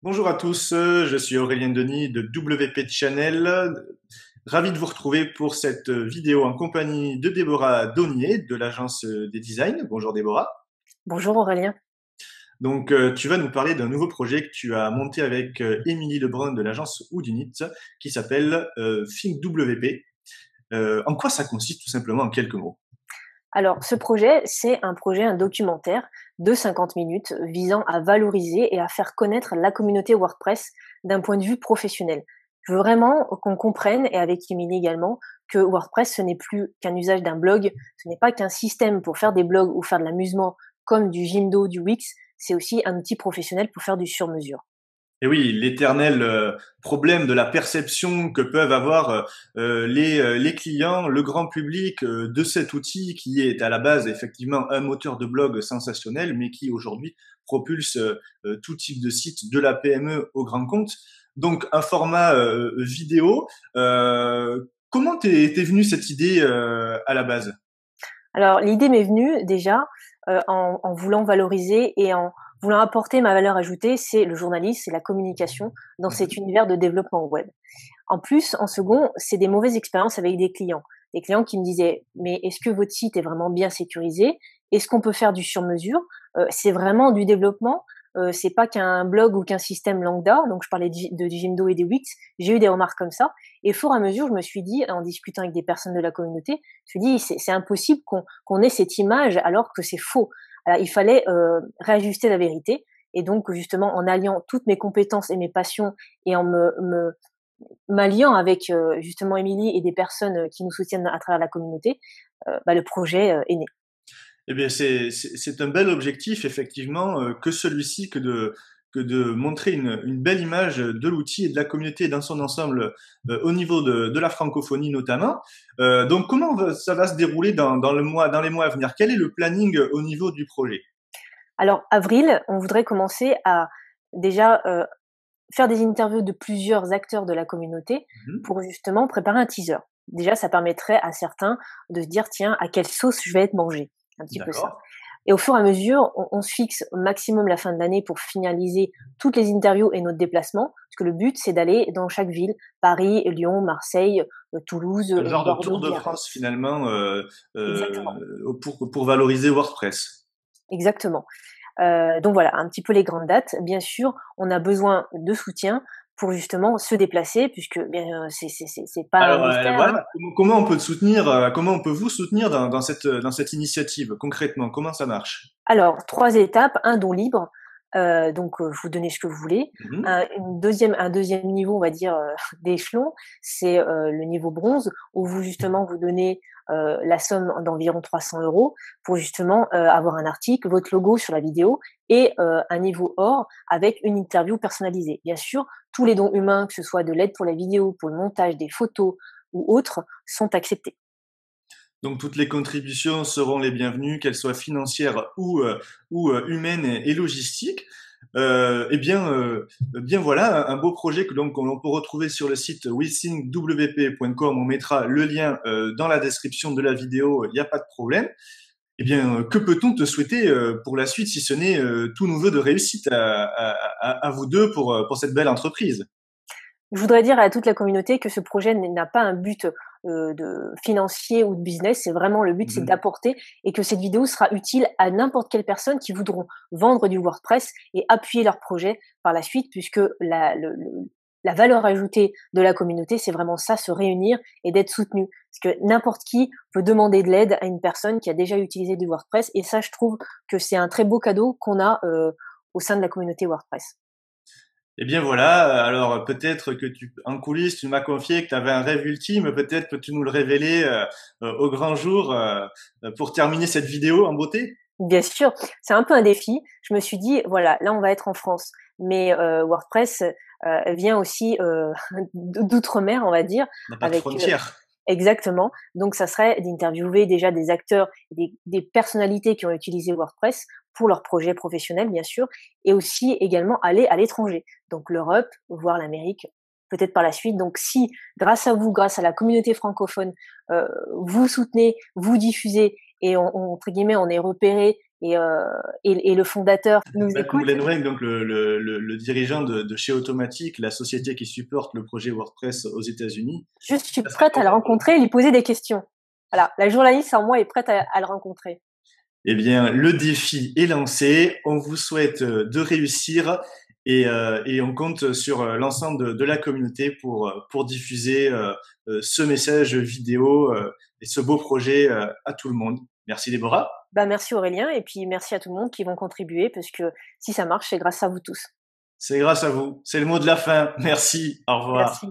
Bonjour à tous, je suis Aurélien Denis de WP Channel. Ravi de vous retrouver pour cette vidéo en compagnie de Déborah Daunier de l'agence des designs. Bonjour Déborah. Bonjour Aurélien. Tu vas nous parler d'un nouveau projet que tu as monté avec Émilie Lebrun de l'agence Houdinit qui s'appelle Think WP. En quoi ça consiste tout simplement en quelques mots? Alors, ce projet, c'est un documentaire de 50 minutes visant à valoriser et à faire connaître la communauté WordPress d'un point de vue professionnel. Je veux vraiment qu'on comprenne, et avec Emily également, que WordPress, ce n'est plus qu'un usage d'un blog, ce n'est pas qu'un système pour faire des blogs ou faire de l'amusement comme du Jimdo, du Wix, c'est aussi un outil professionnel pour faire du sur-mesure. Et oui, l'éternel problème de la perception que peuvent avoir les clients, le grand public de cet outil qui est à la base effectivement un moteur de blog sensationnel, mais qui aujourd'hui propulse tout type de site, de la PME au grand compte. Donc un format vidéo. Comment t'es venue cette idée à la base? Alors, l'idée m'est venue déjà en voulant valoriser et en voulant apporter ma valeur ajoutée, c'est le journalisme, c'est la communication dans cet Mhm. univers de développement web. En plus, en second, c'est des mauvaises expériences avec des clients. Des clients qui me disaient, mais est-ce que votre site est vraiment bien sécurisé? Est-ce qu'on peut faire du sur-mesure? C'est vraiment du développement. C'est pas qu'un blog ou qu'un système lambda. Donc, je parlais de Jimdo et des Wix. J'ai eu des remarques comme ça. Et au fur et à mesure, je me suis dit, en discutant avec des personnes de la communauté, je me suis dit, c'est impossible qu'on ait cette image alors que c'est faux. Alors, il fallait réajuster la vérité. Et donc, justement, en alliant toutes mes compétences et mes passions et en m'alliant avec justement Émilie et des personnes qui nous soutiennent à travers la communauté, le projet est né. Eh bien, c'est un bel objectif, effectivement, que celui-ci, que de montrer une belle image de l'outil et de la communauté dans son ensemble, au niveau de la francophonie notamment. Donc, ça va se dérouler dans les mois à venir? Quel est le planning au niveau du projet? Alors avril, on voudrait commencer à déjà faire des interviews de plusieurs acteurs de la communauté Mhm. pour justement préparer un teaser. Déjà, ça permettrait à certains de se dire tiens, à quelle sauce je vais être mangé, un petit peu ça. D'accord. Et au fur et à mesure, on se fixe au maximum la fin de l'année pour finaliser toutes les interviews et notre déplacement, parce que le but, c'est d'aller dans chaque ville, Paris, Lyon, Marseille, Toulouse, Un genre de Bordeaux, tour de Biarritz. France, finalement, Exactement, pour valoriser WordPress. exactement. Donc voilà, un petit peu les grandes dates. Bien sûr, on a besoin de soutien pour justement se déplacer, puisque bien, c'est pas un Alors mystère, hein. voilà, comment on peut te soutenir, comment on peut vous soutenir dans cette initiative concrètement? Comment ça marche? Alors, 3 étapes, un don libre, vous donnez ce que vous voulez. Mhm. Un deuxième niveau, on va dire, d'échelon, c'est, le niveau bronze où vous justement vous donnez, la somme d'environ 300 € pour justement, avoir un article, votre logo sur la vidéo et un niveau or avec une interview personnalisée. Bien sûr, tous les dons humains, que ce soit de l'aide pour la vidéo, pour le montage, des photos ou autres, sont acceptés. Donc toutes les contributions seront les bienvenues, qu'elles soient financières ou humaines et logistiques. Bien voilà, un beau projet que l'on peut retrouver sur le site withingwp.com. On mettra le lien dans la description de la vidéo, il n'y a pas de problème. Eh bien, que peut-on te souhaiter pour la suite, si ce n'est tout nouveau de réussite à vous deux pour cette belle entreprise? Je voudrais dire à toute la communauté que ce projet n'a pas un but de financier ou de business. C'est vraiment le but, c'est Mhm. d'apporter et que cette vidéo sera utile à n'importe quelle personne qui voudront vendre du WordPress et appuyer leur projet par la suite, puisque la valeur ajoutée de la communauté, c'est vraiment ça, se réunir et d'être soutenu. Parce que n'importe qui peut demander de l'aide à une personne qui a déjà utilisé du WordPress. Et ça, je trouve que c'est un très beau cadeau qu'on a au sein de la communauté WordPress. Eh bien voilà, alors peut-être que en coulisses, tu m'as confié que tu avais un rêve ultime, peut-être peux-tu nous le révéler au grand jour pour terminer cette vidéo en beauté? Bien sûr, c'est un peu un défi. Je me suis dit, voilà, là, on va être en France, mais WordPress vient aussi d'outre-mer, on va dire, On n'a pas de avec frontières. exactement. Donc, ça serait d'interviewer déjà des acteurs, des personnalités qui ont utilisé WordPress pour leur projet professionnel, bien sûr, et aussi également aller à l'étranger, donc l'Europe, voire l'Amérique, peut-être par la suite. Donc, si grâce à vous, grâce à la communauté francophone, vous soutenez, vous diffusez et entre guillemets, on est repéré et le fondateur nous écoute. Glenn Wang, donc le dirigeant de chez Automatic, la société qui supporte le projet WordPress aux États-Unis. Je suis prête à le rencontrer et lui poser des questions. Voilà, la journaliste en moi est prête à le rencontrer. Eh bien, le défi est lancé. On vous souhaite de réussir et on compte sur l'ensemble de la communauté pour diffuser ce message vidéo et ce beau projet à tout le monde. Merci Déborah. Merci Aurélien et puis merci à tout le monde qui vont contribuer parce que si ça marche, c'est grâce à vous tous. C'est grâce à vous. C'est le mot de la fin. Merci. Au revoir. Merci.